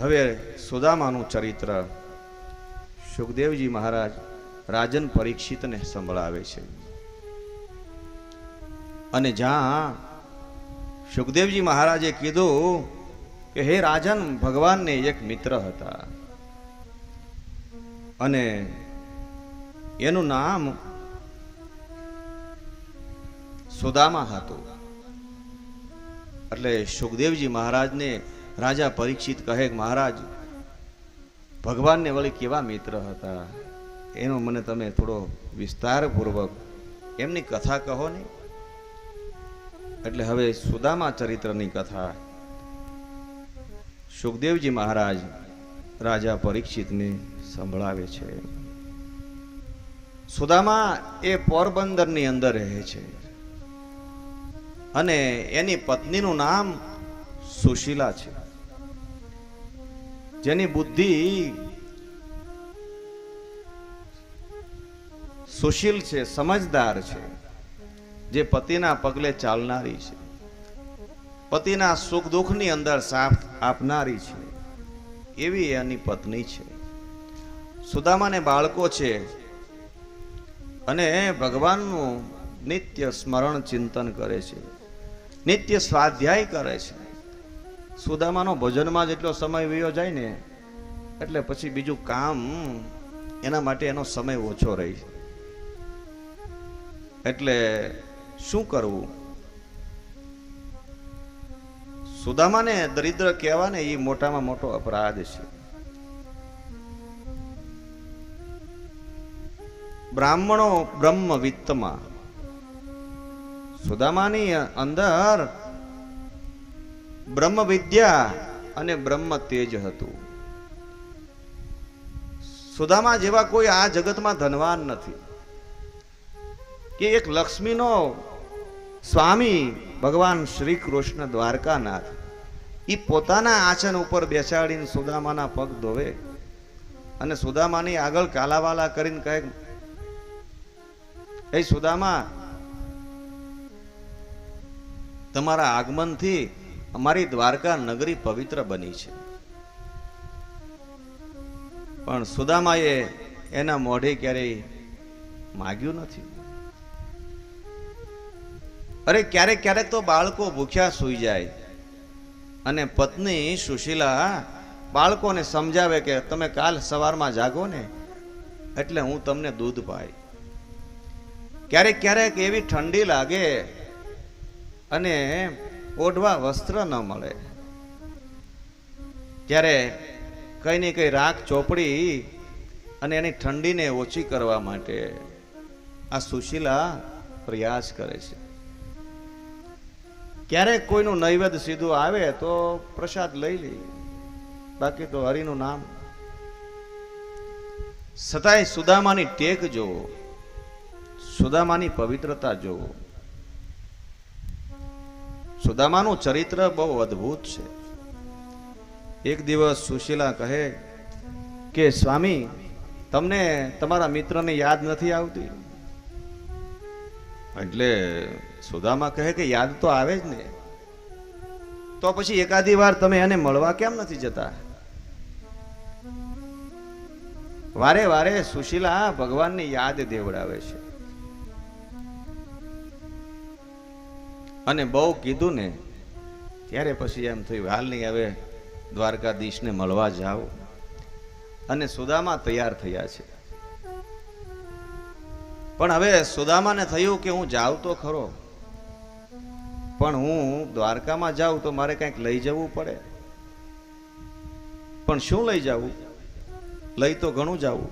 હવે સુદામાનું ચરિત્ર સુખદેવજી મહારાજ રાજન પરીક્ષિતને સંભળાવે છે. અને જ્યાં સુખદેવજી મહારાજે કીધું કે હે રાજન, ભગવાનને એક મિત્ર હતા અને એનું નામ સુદામા હતું. એટલે સુખદેવજી મહારાજને રાજા પરીક્ષિત કહે કે મહારાજ, ભગવાનને વળી કેવા મિત્ર હતા એનો મને તમે થોડો વિસ્તારપૂર્વક એમની કથા કહો ને. એટલે હવે સુદામા ચરિત્રની કથા સુખદેવજી મહારાજ રાજા પરીક્ષિતને સંભળાવે છે. સુદામા એ પોરબંદરની અંદર રહે છે અને એની પત્નીનું નામ સુશીલા છે, જેની બુદ્ધિ સુશીલ છે, સમજદાર છે, જે પતિના પગલે ચાલનારી છે, પતિના સુખ દુઃખની અંદર સાથ આપનારી છે, એવી એની પત્ની છે. સુદામાને બાળકો છે અને ભગવાનનું નિત્ય સ્મરણ ચિંતન કરે છે, નિત્ય સ્વાધ્યાય કરે છે. સુદામાનો ભજનમાં જેટલો સમય વયો જાય ને એટલે પછી બીજું કામ એના માટે એનો સમય ઓછો રહે છે. એટલે શું કરવું? સુદામાને દરિદ્ર કહેવાને એ મોટામાં મોટો અપરાધ છે. બ્રાહ્મણો બ્રહ્મ વિત્તમાં સુદામાની અંદર બ્રહ્મ વિદ્યા અને બ્રહ્મ તેજ હતું. સુદામા જેવા કોઈ આ જગતમાં ધનવાન નથી કે એક લક્ષ્મીનો સ્વામી ભગવાન શ્રી કૃષ્ણ દ્વારકાનાથ એ પોતાના આસન ઉપર બેસાડીને સુદામાના પગ ધોવે અને સુદામાની આગળ કાલાવાલા કરીને કહે, એ સુદામા, તમારા આગમનથી અમારી દ્વારકા નગરી પવિત્ર બની છે. પણ સુદામાએ એના મોઢે ક્યારેય માગ્યું નથી. અરે ક્યારેક ક્યારેક તો બાળકો ભૂખ્યા સૂઈ જાય અને પત્ની સુશીલા બાળકોને સમજાવે કે તમે કાલ સવારમાં જાગો ને એટલે હું તમને દૂધ પાય. ક્યારેક ક્યારેક એવી ઠંડી લાગે અને ઓઢવા વસ્ત્ર ન મળે ત્યારે કઈ ને કઈ રાખ ચોપડી અને એની ઠંડીને ઓછી કરવા માટે આ સુશીલા પ્રયાસ કરે છે. ક્યારેક કોઈનું નૈવેદ્ય સીધું આવે તો પ્રસાદ લઈ લે, બાકી તો હરિનું નામ. છતાંય સુદામાની ટેક જોવો, સુદામાની પવિત્રતા જોવો. સુદામાનું ચરિત્ર બહુ અદ્ભુત છે. એક દિવસ સુશીલા કહે કે સ્વામી, તમને તમારા મિત્રને યાદ નથી આવતી? એટલે સુદામા કહે કે યાદ તો આવે જ ને, તો પછી એકાદી વાર તમે એને મળવા કેમ નથી જતા? વારે વારે સુશીલા ભગવાનની યાદ દેવડાવે છે. અને બહુ કીધું ને ત્યારે પછી એમ થયું હાલ નહીં, હવે દ્વારકાધીશને મળવા જાવ. અને સુદામા તૈયાર થયા છે. પણ હવે સુદામાને થયું કે હું જાઉં તો ખરો, પણ હું દ્વારકામાં જાઉં તો મારે કંઈક લઈ જવું પડે. પણ શું લઈ જવું? લઈ તો ઘણું જવું.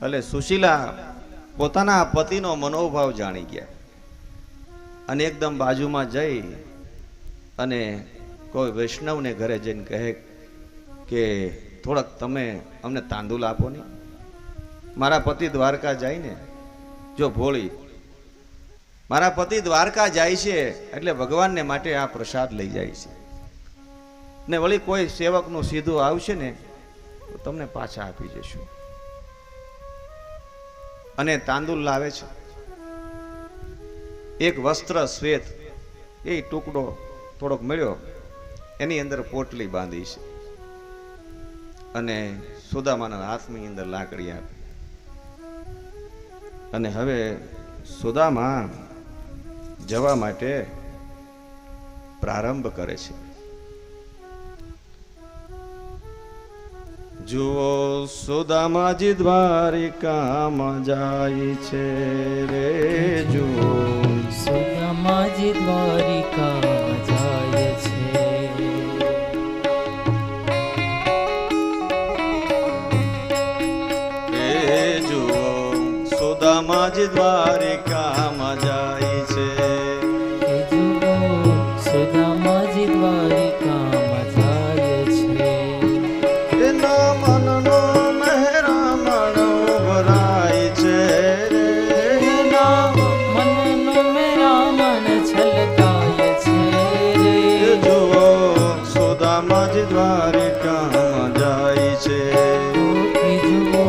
એટલે સુશીલા પોતાના પતિનો મનોભાવ જાણી ગયા અને એકદમ બાજુમાં જઈ અને કોઈ વૈષ્ણવને ઘરે જઈને કહે કે થોડાક તમે અમને તાંદુલ આપો ને, મારા પતિ દ્વારકા જાય ને. જો ભોળી, મારા પતિ દ્વારકા જાય છે એટલે ભગવાનને માટે આ પ્રસાદ લઈ જાય છે ને વળી કોઈ સેવકનું સીધું આવશે ને તો તમને પાછા આપી જશું. અને તાંદુલ લાવે છે. એક વસ્ત્ર શ્વેત એ ટુકડો થોડોક મળ્યો એની અંદર પોટલી બાંધી છે અને સુદામાના હાથની અંદર લાકડી આપી અને હવે સુદામા જવા માટે પ્રારંભ કરે છે. જુઓ સુદામાજી દ્વારિકામાં જાય છે રે, જુઓ સુદામાજી દ્વારિકામાં જાય છે. રે જુઓ સુદામાજી દ્વારિકામાં જાય છે. જુઓ સુદામાજી દ્વારિકામાં જાય છે. એના મનનો મહેરામણ ભરાય છે રે, એના મનનો મેરામણ છલકાય છે રે. જુઓ સુદામાજી દ્વારિકામાં જાય છે. જુઓ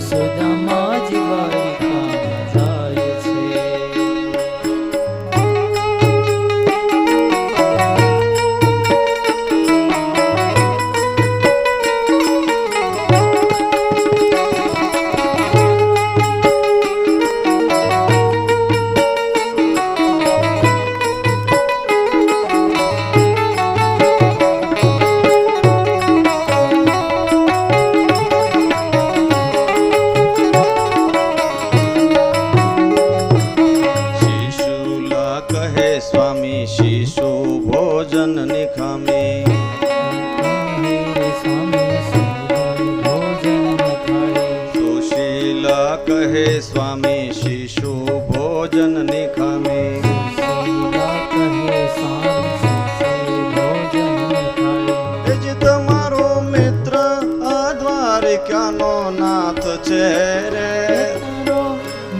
સુદામાજી દ્વારિકામાં જાય છે. શિશુલા કહે સ્વામી શિશુ ભોજન નિખામી. સુશીલા કહે સ્વામી શિશુ ભોજન નિખામી. એ જ તમારો મિત્ર આ દ્વારિકાનો નાથ છે રે,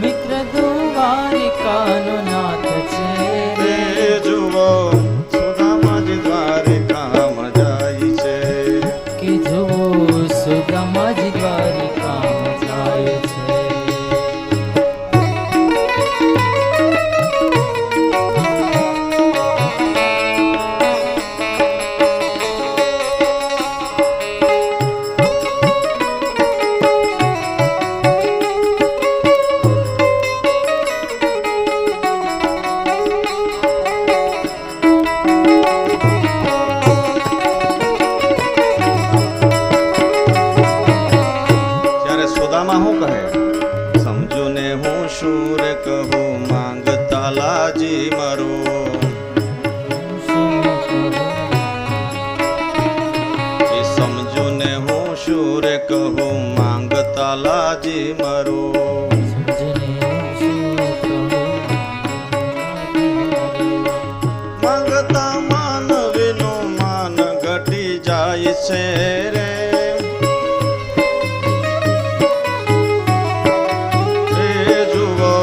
મિત્ર દ્વારિકાનો નાથ છે રે. રે જુઓ સુદામાજી દ્વારિકામાં જાય છે. કે જુઓ સુદામાજી દ્વારિકામાં જાય છે. ત્યારે સુદામા શું કહે? સમજુ ને હું શું રે કહું માંગતા લાજી મારું. એ સમજુ ને હું શું રે કહું માંગતા લાજી મારું. માંગતા માનવીનું માન ઘટી જાય છે રે, રે જુઓ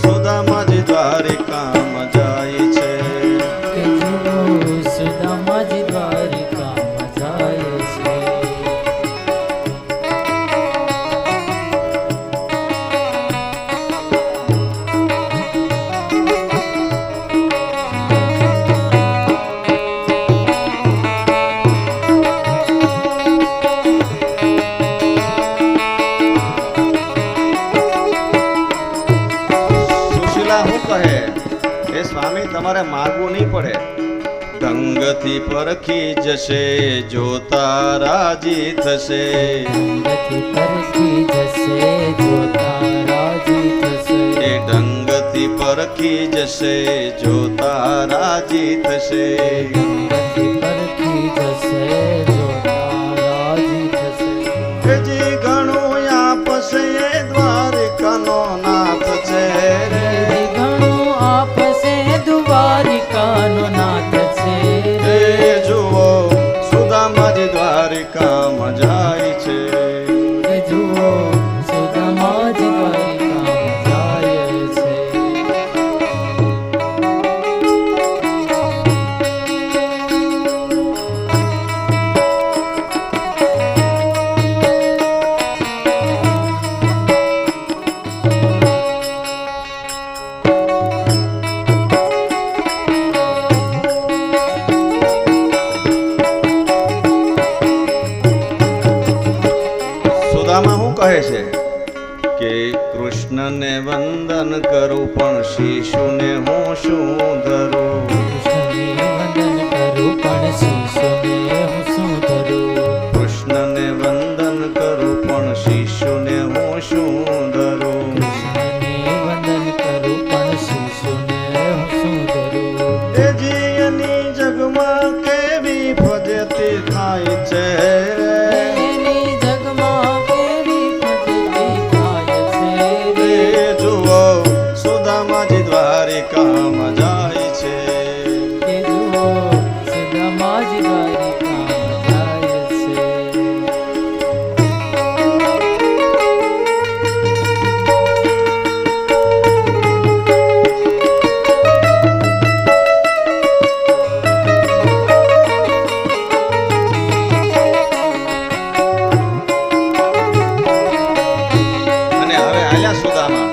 સુદામાજી દ્વારિકામાં જાય છે. કે જુઓ સુદામાજી દ્વારિકામાં જાય છે. સુશીલા શું કહે? એ સ્વામી તમારે માગવું નહીં પડે, ઢંગથી પરખી જશે જોતા રાજી થશે. ગતિ પરખી જશે જોતા રાજી થશે. એ ઢંગથી પરખી જશે જોતા રાજી થશે. ગતિ પરખી જશે જોતા રાજી થશે. હજી ઘણું આપશે એ દ્વારિકાનો નાથ છે રે, ઘણું આપશે દ્વારિકાનો નાથ છે રે જુઓ સુદામાજી દ્વારિકામાં જાય છે. રે. જુઓ સુદામાજી દ્વારિકામાં જાય છે. કહે છે કે કૃષ્ણને વંદન કરું પણ શિશુને હું શું ધરું. કૃષ્ણને વંદન કરું પણ શિશુને હું શું ધરું. કૃષ્ણને વંદન કરું પણ શિશુને હું શું ધરું. કૃષ્ણને વંદન કરું પણ શિશુને હું શું ધરું. એ જીયની જગમાં કેવી ફજેતી થાય છે. એની જગમાં કેવી ફજેતી થાય છે રે. એ જુઓ સુદામાજી દ્વારિકામાં જાય છે. કે જુઓ સુદામાજી દ્વારિકામાં જાય છે. અને હવે આયા સુદામા.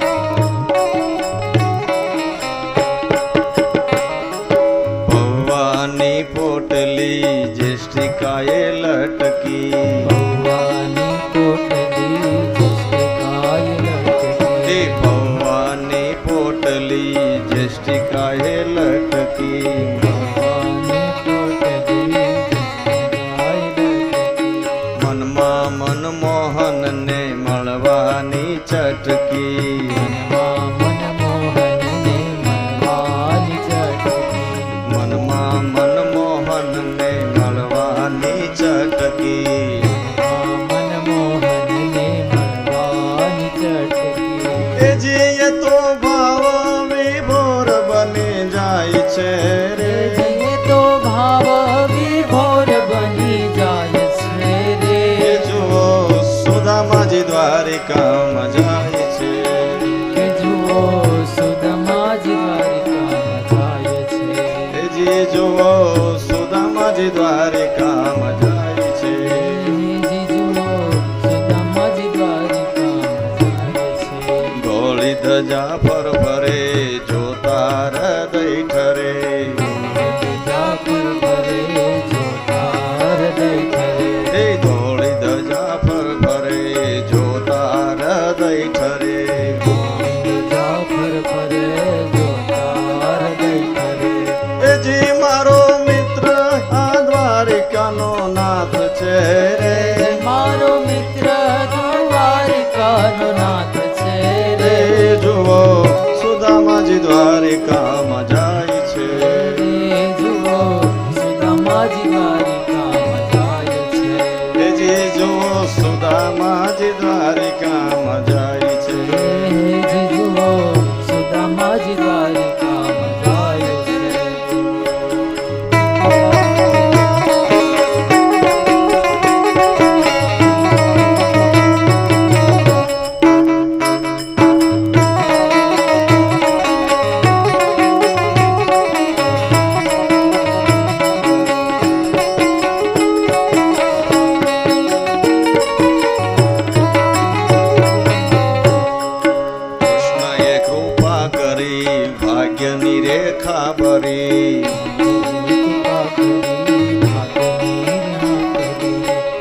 ભવાની પોટલી જેષ્ઠિકાએ લટકી. ભવાની પોટલી જસ્ટિકાય લટકી. એ ભવાની પોટલી જેષ્ઠિકાએ લટકી. ભવાની પોટલી જસ્ટિકાય લટકી. મનમાં મનમોહનને મળવાની ચટકી. મનમાં મનમોહનને મળવાની ચટકી. મનમાં મનમોહનને મળવાની ચટકી. મનમોહનને મળવાની ચટકી. એ જે તો ભાવ વિભોર બની જાય છે રે. એ તો ભાવ વિભોર બની જાય છે રે. એ જુઓ સુદામાજી દ્વારિકામાં જાય છે. કે જુઓ સુદામાજી દ્વારિકામાં જાય છે. એ જે જુઓ સુદામાજી દ્વારિકામાં જાય છે. જી જુઓ સુદામાજી દ્વારિકામાં જાય છે. ધોળી ધજા ફરફરે જોતા હૃદય ઠરે. જાફર ભરે જોતા હૃદય ઠરે. એ ધોળી ધજા ફરફરે જોતા હૃદય ઠરે. જાફર ભરે જોતા હૃદય ઠરે. એ જી મારો મિત્ર આ દ્વારિકાનો નાથ છે રે. મારો મિત્ર દ્વારિકાનો નાથ છે રે. એ જુઓ સુદામાજી દ્વારિકામાં જાય છે. રે જુઓ સુદામાજી દ્વારિકામાં જાય છે. એ જી જુઓ સુદામાજી દ્વારિકામાં જાય છે. રે જુઓ સુદામાજી દ્વારિકામાં જાય છે. કૃષ્ણએ કૃપા કરી ભાગ્યની રેખા ભરી.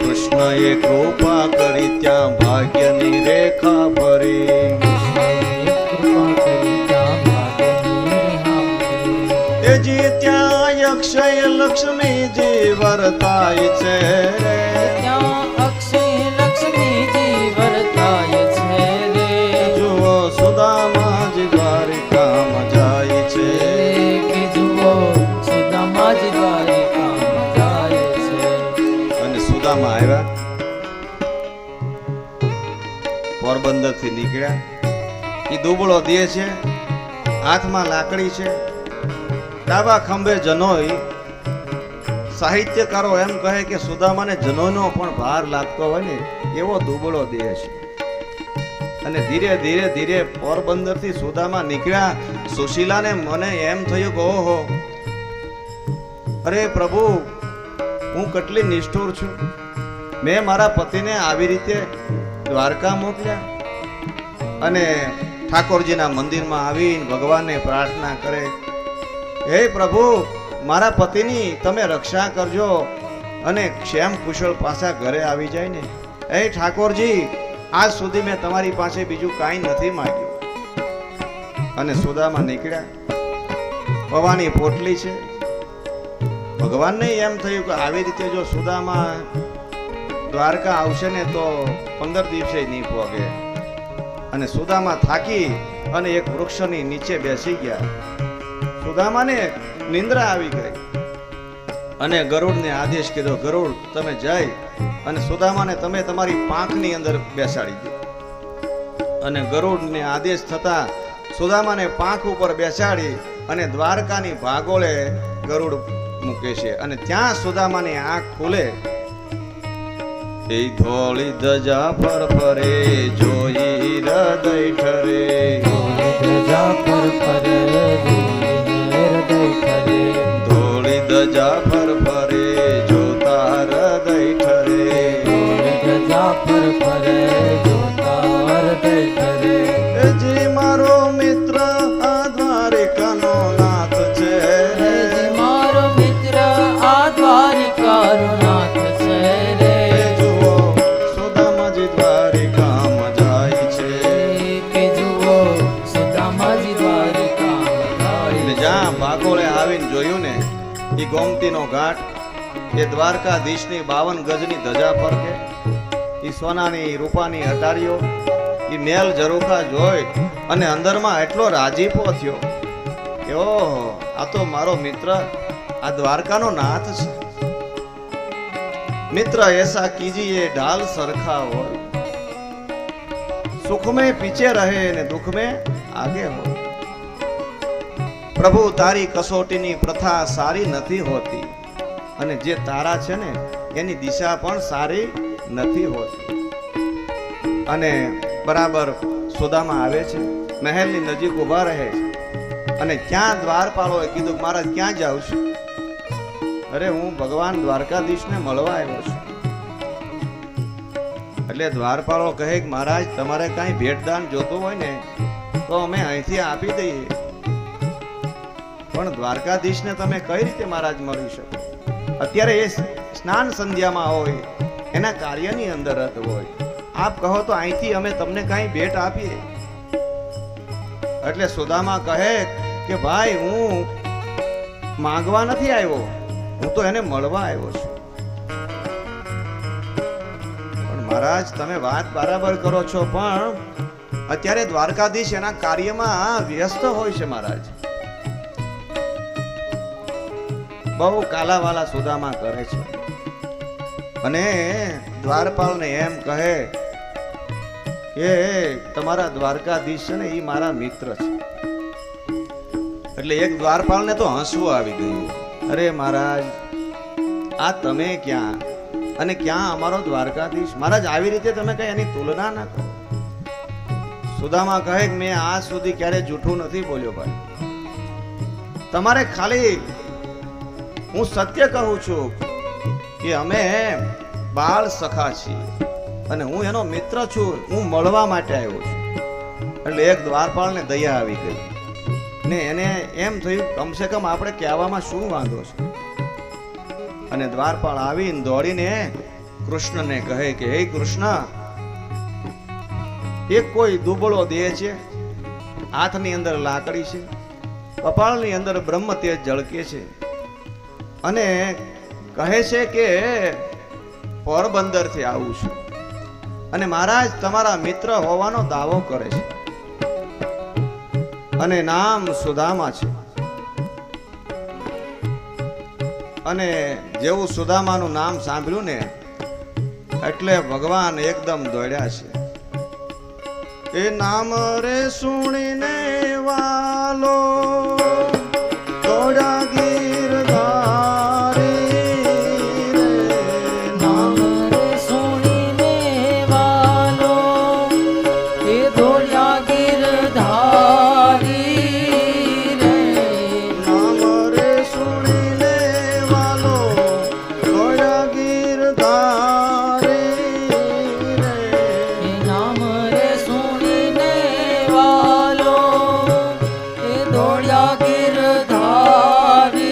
કૃષ્ણએ કૃપા કરી ત્યાં ભાગ્યની રેખા ભરી. એ જી ત્યાં અક્ષય લક્ષ્મીજી વર્તાય છે રે. જુઓ સુદામાજી દ્વારિકામાં જાય છે. અને સુદામા આવ્યા પોરબંદર થી નીકળ્યા. એ દુબળો દેહ છે, હાથમાં લાકડી છે, ડાબા ખંભે જનોઈ. સાહિત્યકારો એમ કહે કે સુદામાને જનોઈનો પણ ભાર લાગતો હોય ને એવો દુબળો દેહ છે. અને ધીરે ધીરે ધીરે પોરબંદર થી સુદામા નીકળ્યા. સુશીલાને મને એમ થયું કે ઓહો, અરે પ્રભુ, હું કેટલી નિષ્ઠુર છું. મેં મારા પતિને આવી રીતે દ્વારકા મોકલ્યા અને ઠાકોરજીના મંદિરમાં આવીને ભગવાનને પ્રાર્થના કરે, હે પ્રભુ, મારા પતિની તમે રક્ષા કરજો અને ક્ષેમ કુશળ પાછા ઘરે આવી જાય ને. હે ઠાકોરજી, આજ સુધી મેં તમારી પાસે બીજું કાંઈ નથી માંગ્યું. અને સુદામા નીકળ્યા. પવાની પોટલી છે. ભગવાનને એમ થયું કે આવી રીતે જો સુદામા દ્વારકા આવશે ને તો 15 દિવસે નહીં પહોંચે. અને સુદામા થાકી અને એક વૃક્ષની નીચે બેસી ગયા. સુદામાને નિંદ્રા આવી ગઈ અને ગરુડને આદેશ કર્યો, ગરુડ તમે જઈ અને સુદામાને તમે તમારી પાંખની અંદર બેસાડી દો. અને ગરુડને આદેશ થતા સુદામાને પાંખ ઉપર બેસાડી અને દ્વારકાની ભાગોળે ગરુડ મૂકે છે. અને ત્યાં સુદામાની આંખ ખુલે. એ ધોળી ધજા પર ફરે જોઈ હૃદય ઠરે. ધજા પર ફરે હૃદય ઠરે. ધોળી ધજા પર ફરે જોતા હૃદય ઠરે. ધજા પર ફરે જોતા હૃદય ઠરે. જે મારો મિત્ર આ દ્વારિકાનો નાથ છે. જે મારો મિત્ર આ દ્વારિકાનો નાથ છે રે. જુઓ સુદામાજી દ્વારિકામાં જાય છે. કે જુઓ સુદામાજી દ્વારિકામાં જાય ને જ્યાં ભાગોળે આવીને જોયું ને એ ગોમતીનો ઘાટ, એ દ્વારકાધીશની 52 ગજની ધજા પર કે એ સોનાની રૂપાની અટારીઓ, એ મેલ ઝરૂખા જોઈ અને અંદરમાં એટલો રાજીપો થયો કે ઓહો, આ તો મારો મિત્ર આ દ્વારકાનો નાથ છે. મિત્ર એસા કીજીએ ઢાલ સરખા હોય, સુખ में पीछे रहे ने दुख में आगे हो. પ્રભુ તારી કસોટીની પ્રથા સારી નથી હોતી અને જે તારા છે ને એની દિશા પણ સારી નથી હોતી. અને બરાબર સુદામા આવે છે, મહેલની નજીક ઊભા રહે છે. અને ક્યાં દ્વારપાળોએ કીધું મહારાજ ક્યાં જાવ છું? અરે હું ભગવાન દ્વારકાધીશને મળવા આવ્યો છું. એટલે દ્વારપાળો કહે કે મહારાજ તમારે કાંઈ ભેટદાન જોતું હોય ને તો અમે અહીંથી આપી દઈએ, પણ દ્વારકાધીશને તમે કઈ રીતે મહારાજ મળી શકો? અત્યારે એ સ્નાન સંધ્યામાં હોય, એના કાર્યની અંદર રત હોય. આપ કહો તો અહીંથી અમે તમને કાંઈ ભેટ આપીએ. એટલે સુદામા કહે કે ભાઈ હું માંગવા નથી આવ્યો, હું તો એને મળવા આવ્યો છું. પણ મહારાજ તમે વાત બરાબર કરો છો, પણ અત્યારે દ્વારકાધીશ એના કાર્યમાં વ્યસ્ત હોય છે મહારાજ. બહુ કાલાવાલા સુદામા કરે છે અને દ્વારપાલને એમ કહે કે તમારા દ્વારકાધીશ છે ને એ મારા મિત્ર છે. એટલે એક દ્વારપાલને તો હસવું આવી ગયું. અરે મહારાજ આ તમે ક્યાં અને ક્યાં અમારો દ્વારકાધીશ? મહારાજ આવી રીતે તમે કઈ એની તુલના ના કરો. સુદામા કહે કે મેં આજ સુધી ક્યારે જૂઠું નથી બોલ્યો ભાઈ. તમારે ખાલી હું સત્ય કહું છું કે અમે બાળ સખા છીએ અને હું એનો મિત્ર છું, હું મળવા માટે આવ્યો છું. એટલે એક દ્વારપાળને દયા આવી ગઈ ને એને એમ થયું કમસે કમ આપણે કહેવામાં શું વાંધો છે. અને દ્વારપાળ આવીને દોડીને કૃષ્ણને કહે કે હે કૃષ્ણ, એક કોઈ દુબળો દેહ છે, હાથની અંદર લાકડી છે, કપાળની અંદર બ્રહ્મ તેજ ઝળકે છે અને કહે છે કે પોરબંદર થી આવું છું અને મહારાજ તમારા મિત્ર હોવાનો દાવો કરે છે અને નામ સુદામા છે. અને જેવું સુદામાનું નામ સાંભળ્યું ને એટલે ભગવાન એકદમ દોડ્યા છે. એ નામ રે સુણીને વાલો દોડ્યા દોડ્યા ગિરધારી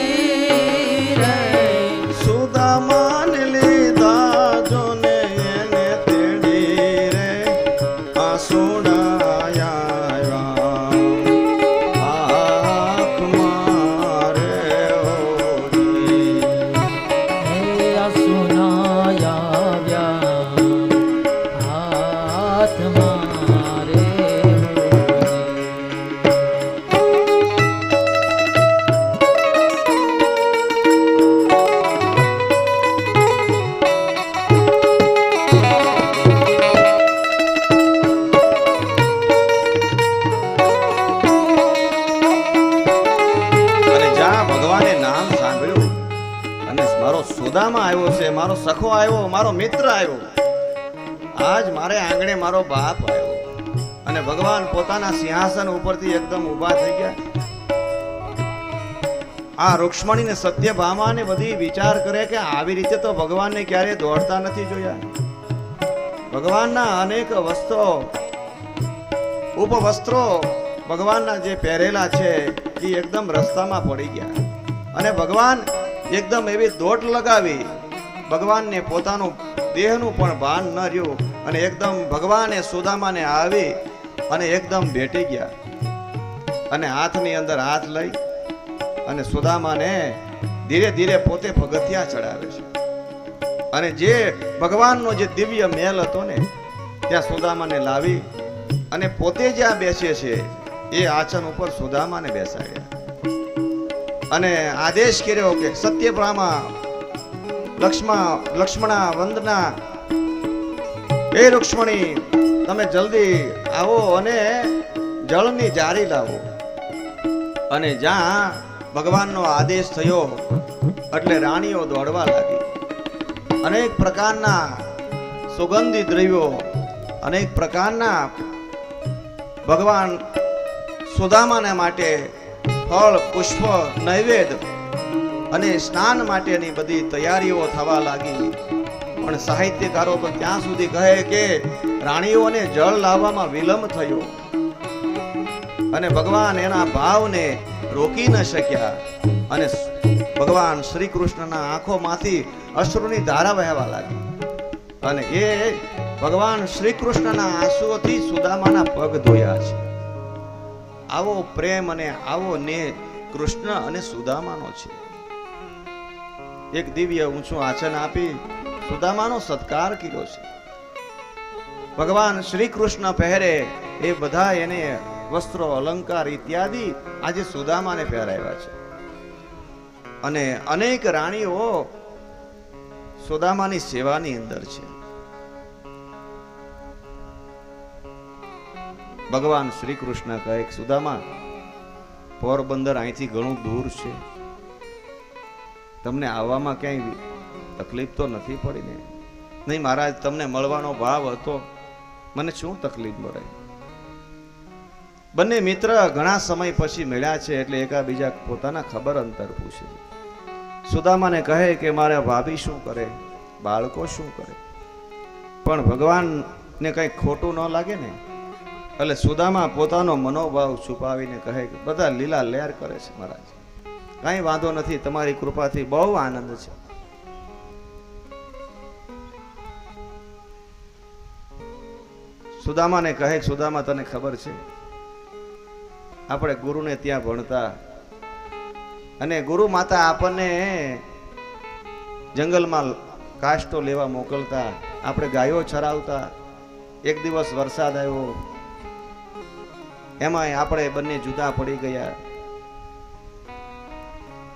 સખો આવ્યો, મારો મિત્ર આવ્યો, આજ મારે આંગણે મારો બાપ આવ્યો. અને ભગવાન પોતાના સિંહાસન ઉપરથી એકદમ ઊભા થઈ ગયા. આ રૂક્ષ્મણી ને સત્યભામાને બધી વિચાર કરે કે આવી રીતે તો ભગવાનને ક્યારે દોડતા નથી જોયા. ભગવાનના અનેક વસ્ત્રો ઉપવસ્ત્રો ભગવાનના જે પહેરેલા છે એ એકદમ રસ્તામાં પડી ગયા. અને ભગવાન એકદમ એવી દોટ લગાવી, ભગવાનને પોતાનું દેહનું પણ ભાન ન રહ્યું. અને એકદમ ભગવાને સુદામાને આવી અને એકદમ ભેટી ગયા. અને હાથની અંદર હાથ લઈ અને સુદામાને ધીરે ધીરે પોતે પગથિયા ચડાવે છે. અને જે ભગવાનનો જે દિવ્ય મહેલ હતો ને ત્યાં સુદામાને લાવી અને પોતે જ્યાં બેસે છે એ આસન ઉપર સુદામાને બેસાડ્યા. અને આદેશ કર્યો કે સત્યભામા, લક્ષ્મણા વંદના, એ રૂક્ષ્મણી તમે જલ્દી આવો અને જળની જારી લાવો. અને જ્યાં ભગવાનનો આદેશ થયો એટલે રાણીઓ દોડવા લાગી. અનેક પ્રકારના સુગંધી દ્રવ્યો, અનેક પ્રકારના ભગવાન સુદામાને માટે ફળ, પુષ્પ, નૈવેદ્ય અને સ્નાન માટેની બધી તૈયારીઓ થવા લાગી. પણ સાહિત્યકારો તો ત્યાં સુધી કહે કે રાણીઓને જળ લાવવામાં વિલંબ થયો અને ભગવાન એના ભાવને રોકી ન શક્યા. અને ભગવાન શ્રી કૃષ્ણના આંખોમાંથી અશ્રુની ધારા વહેવા લાગી. અને એ ભગવાન શ્રી કૃષ્ણના આંસુઓથી સુદામાના પગ ધોયા છે. આવો પ્રેમ અને આવો ને કૃષ્ણ અને સુદામાનો છે. એક દિવ્ય ઊંચું આસન આપી સુદામાનો સત્કાર કર્યો છે. ભગવાન શ્રી કૃષ્ણ પહેરે એ બધા એને વસ્ત્રો, અલંકાર ઇત્યાદિ આજે સુદામાને પહેરાવ્યા છે. અને અનેક રાણીઓ સુદામાની સેવાની અંદર છે. ભગવાન શ્રી કૃષ્ણ કહે સુદામા, પોરબંદર અહીંથી ઘણું દૂર છે, તમને આવવામાં ક્યાંય તકલીફ તો નથી પડી ને? નહીં મહારાજ, તમને મળવાનો ભાવ હતો, મને શું તકલીફ મળે? બંને મિત્ર ઘણા સમય પછી મળ્યા છે એટલે એકાબીજા પોતાના ખબર અંતર પૂછે. સુદામાને કહે કે મારા ભાભી શું કરે, બાળકો શું કરે? પણ ભગવાનને કઈ ખોટું ન લાગે ને એટલે સુદામા પોતાનો મનોભાવ છુપાવીને કહે કે બધા લીલા લહેર કરે છે મહારાજ, કઈ વાંધો નથી, તમારી કૃપાથી બહુ આનંદ છે. સુદામાને કહે સુદામા તને ખબર છે આપણે ગુરુને ત્યાં ભણતા અને ગુરુ માતા આપણને જંગલમાં કાષ્ટો લેવા મોકલતા, આપણે ગાયો ચરાવતા. એક દિવસ વરસાદ આવ્યો, એમાંય આપણે બંને જુદા પડી ગયા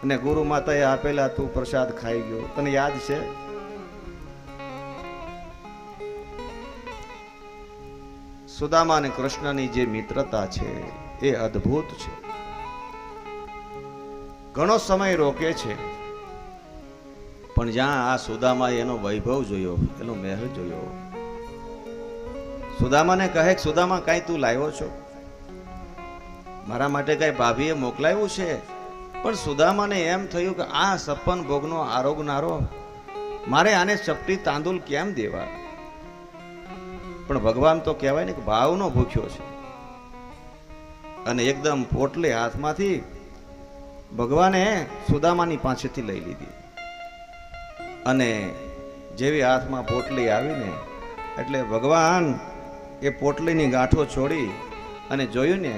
અને ગુરુ માતાએ આપેલા તું પ્રસાદ ખાઈ ગયો, તને યાદ છે? સુદામા અને કૃષ્ણની જે મિત્રતા છે એ અદ્ભુત છે. ઘણો સમય રોકે છે પણ જ્યાં આ સુદામાએ એનો વૈભવ જોયો, એનો મહેલ જોયો. સુદામાને કહે સુદામા કઈ તું લાવ્યો છો? મારા માટે કઈ ભાભીએ મોકલાવ્યું છે? પણ સુદામાને એમ થયું કે આ 56 ભોગનો આરોગનારો મારે આને ચપટી તાંદુલ કેમ દેવા? પણ ભગવાન તો કહેવાય ને કે ભાવનો ભૂખ્યો છે. અને એકદમ પોટલી હાથમાંથી ભગવાને સુદામાની પાસેથી લઈ લીધી. અને જેવી હાથમાં પોટલી આવીને એટલે ભગવાન એ પોટલીની ગાંઠો છોડી અને જોયું ને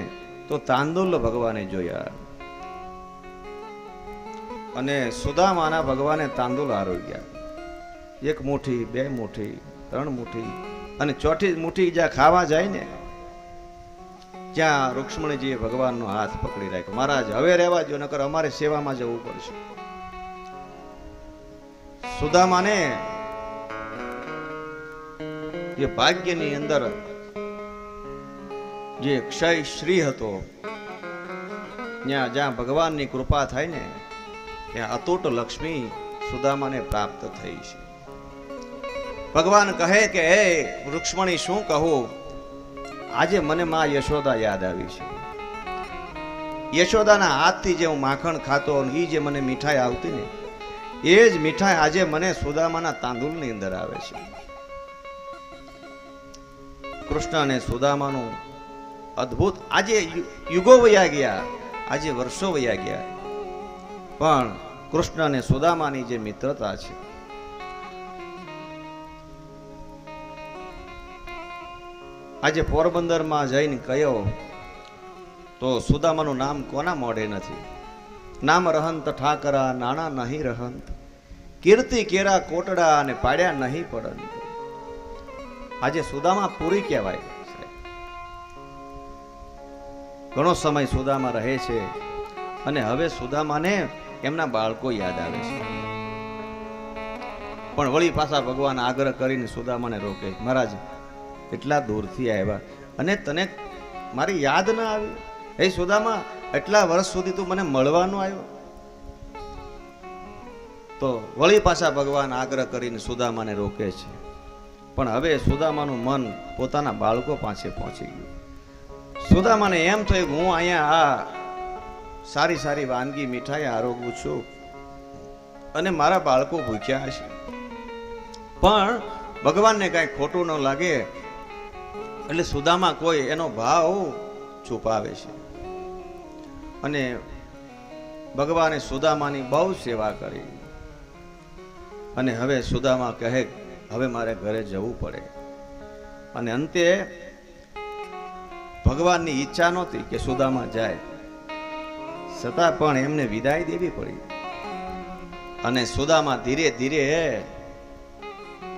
તો તાંદુલ ભગવાને જોયા. અને સુદામાના ભગવાને તાંદુલ આરોગ્યા. 1 મુઠ્ઠી, 2 મુઠ્ઠી, 3 મુઠ્ઠી અને 4થી મુઠ્ઠી જ્યાં ખાવા જાય ને ત્યાં રૂક્ષ્મણીજીએ ભગવાનનો હાથ પકડી રાખ્યો. મહારાજ હવે રહેવા દો, નકર અમારે સેવામાં જવું પડશે. સુદામાને જે ભાગ્યની અંદર જે ક્ષય શ્રી હતો, જ્યાં ભગવાનની કૃપા થાય ને ત્યાં અતૂટ લક્ષ્મી સુદામાને પ્રાપ્ત થઈ છે. ભગવાન કહે કે હે રૂક્ષ્મણી શું કહું, આજે મને માં યશોદા યાદ આવી છે. યશોદાના હાથથી જે હું માખણ ખાતો અને એ જે મને મીઠાઈ આવતી ને, એ જ મીઠાઈ આજે મને સુદામાના તાંદુલની અંદર આવે છે. કૃષ્ણ અને સુદામાનું અદ્ભુત, આજે યુગો વયા ગયા, આજે વર્ષો વયા ગયા, પણ કૃષ્ણ અને સુદામાની જે મિત્રતા છે, આજે પોરબંદરમાં જઈને કયો તો સુદામાનું નામ કોના મોઢે નથી. નામ રહંત ઠાકરા નાણા નહીં રહંત, કીર્તિ કેરા કોટડા અને પાડ્યા નહીં પડંત. આજે સુદામા પૂરી કહેવાય. ઘણો સમય સુદામા રહે છે અને હવે સુદામાને એમના બાળકો યાદ આવે છે, પણ વળી પાછા ભગવાન આગ્રહ કરીને સુદામાને રોકે, મહારાજ એટલા દૂરથી આવ્યા અને તને મારી યાદ ના આવી? હે સુદામા, એટલા વર્ષ સુધી તું મને મળવાનો આવ્યો? તો વળી પાછા ભગવાન આગ્રહ કરીને સુદામાને રોકે છે, પણ હવે સુદામાનું મન પોતાના બાળકો પાસે પહોંચી ગયું. સુદામાને એમ થયું કે હું અહીંયા આ સારી સારી વાનગી મીઠાઈ આરોગું છું અને મારા બાળકો ભૂખ્યા છે, પણ ભગવાનને કાંઈ ખોટું ન લાગે એટલે સુદામા કોઈ એનો ભાવ છુપાવે છે. અને ભગવાને સુદામાની બહુ સેવા કરી અને હવે સુદામા કહે હવે મારે ઘરે જવું પડે. અને અંતે ભગવાનની ઈચ્છા નહોતી કે સુદામા જાય, છતાં પણ એમને વિદાય દેવી પડી. અને સુદામા ધીરે ધીરે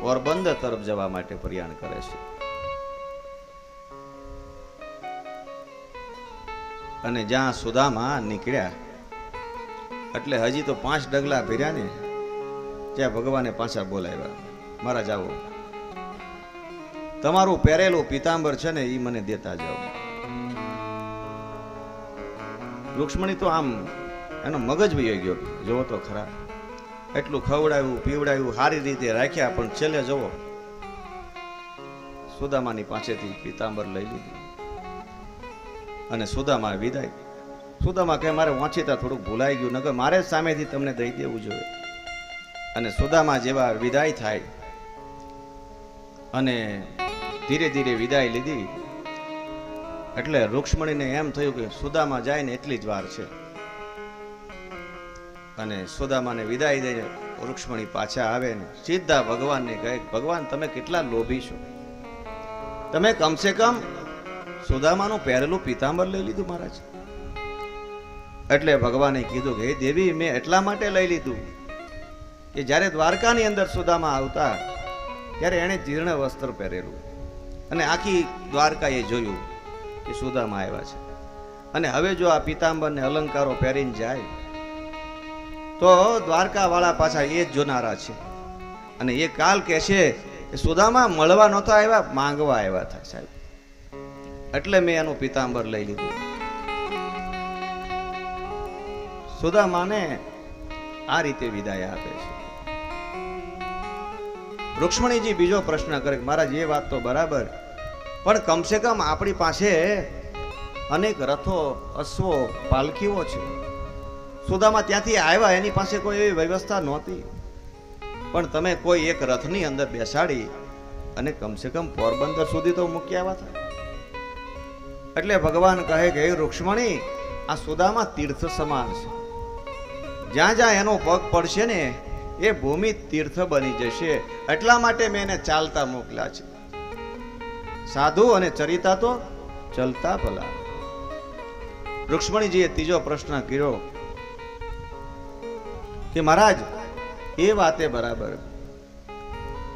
પોરબંદર તરફ જવા માટે પ્રયાણ કરે છે. અને જ્યાં સુદામા નીકળ્યા એટલે હજી તો 5 ડગલા ભર્યા ને ત્યાં ભગવાને પાછા બોલાવ્યા, મારા જાઓ, તમારું પહેરેલું પીતાંબર છે ને એ મને દેતા જાઓ. રૂક્ષ્મણી તો આમ એનો મગજ વયો ગયો, જોવો તો ખરા, એટલું ખવડાવ્યું પીવડાવ્યું સારી રીતે રાખ્યા, પણ છેલ્લે જવો સુદામાની પાસેથી પીતાંબર લઈ લીધું અને સુદામા વિદાય. સુદામા કહે મારે વાંચીતા થોડુંક ભૂલાઈ ગયું, નકર મારે જ સામેથી તમને દઈ દેવું જોઈએ. અને સુદામા જેવા વિદાય થાય અને ધીરે ધીરે વિદાય લીધી એટલે રૂક્ષ્મણીને એમ થયું કે સુદામા જાય ને એટલી જ વાર છે. અને સુદામાને વિદાય દઈને રૂક્ષ્મણી પાછા આવે ને સીધા ભગવાનને કહે, ભગવાન તમે કેટલા લોભી છો, તમે કમસે કમ સુદામાનું પહેરેલું પીતાંબર લઈ લીધું મહારાજ. એટલે ભગવાને કીધું કે હે દેવી, મેં એટલા માટે લઈ લીધું કે જ્યારે દ્વારકાની અંદર સુદામા આવતા ત્યારે એણે જીર્ણ વસ્ત્ર પહેરેલું અને આખી દ્વારકાએ જોયું કે સુદામા આવ્યા છે. અને હવે જો આ પીતાંબર ને અલંકારો પહેરીને જાય તો દ્વારકા વાળા પાછા એ જ જોનારા છે અને એ કાલ કહે છે કે સુદામા મળવા નહોતા આવ્યા, માંગવા આવ્યા હતા સાહેબ. એટલે મેં એનું પીતાંબર લઈ લીધું. સુદામાને આ રીતે વિદાય આપે છે. રૂક્ષ્મણીજી બીજો પ્રશ્ન કરે, મહારાજ એ વાત તો બરાબર, પણ કમસે કમ આપણી પાસે અનેક રથો, અશ્વો, પાલખીઓ છે. સુદામા ત્યાંથી આવ્યા, એની પાસે કોઈ એવી વ્યવસ્થા નહોતી, પણ તમે કોઈ એક રથની અંદર બેસાડી અને કમસે કમ પોરબંદર સુધી તો મૂકી આવ્યા હતા. એટલે ભગવાન કહે કે હે રૂક્ષ્મણી, આ સુદામા તીર્થ સમાન છે, જ્યાં જ્યાં એનો પગ પડશે ને એ ભૂમિ તીર્થ બની જશે, એટલા માટે મેં એને ચાલતા મોકલ્યા છે. સાધુ અને ચરિતા તો ચલતા ભલા. રૂક્ષ્મણીજીએ ત્રીજો પ્રશ્ન કર્યો કે મહારાજ એ વાતે બરાબર,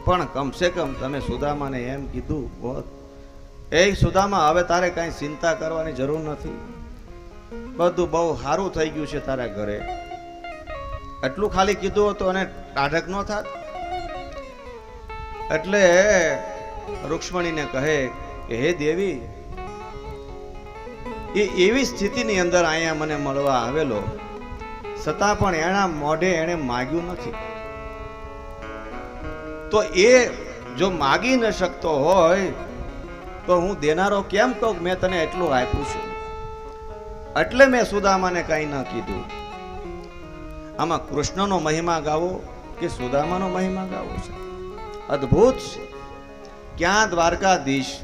પણ કમસે કમ તમે સુદામાને એમ કીધું હોત, એ સુદામા હવે તારે કઈ ચિંતા કરવાની જરૂર નથી, બધું બહુ સારું થઈ ગયું છે તારા ઘરે, એટલું ખાલી કીધું હતું અને ટાઢક ન થાત. એટલે રૂક્ષ્મણીને કહે કે હે દેવી, એ એવી સ્થિતિની અંદર અહીંયા મને મળવા આવેલો, છતાં પણ એના મોઢે એને માગ્યું નથી, તો એ જો માગી ન શકતો હોય તો હું દેનારો કેમ કહું મેં તને એટલું આપ્યું છે? એટલે મેં સુદામાને કઈ ન કીધું. આમાં કૃષ્ણનો મહિમા ગાવો કે સુદામાનો મહિમા ગાવો છે? અદ્ભુત છે. ક્યાં દ્વારકાધીશ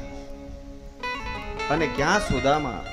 અને ક્યાં સુદામા.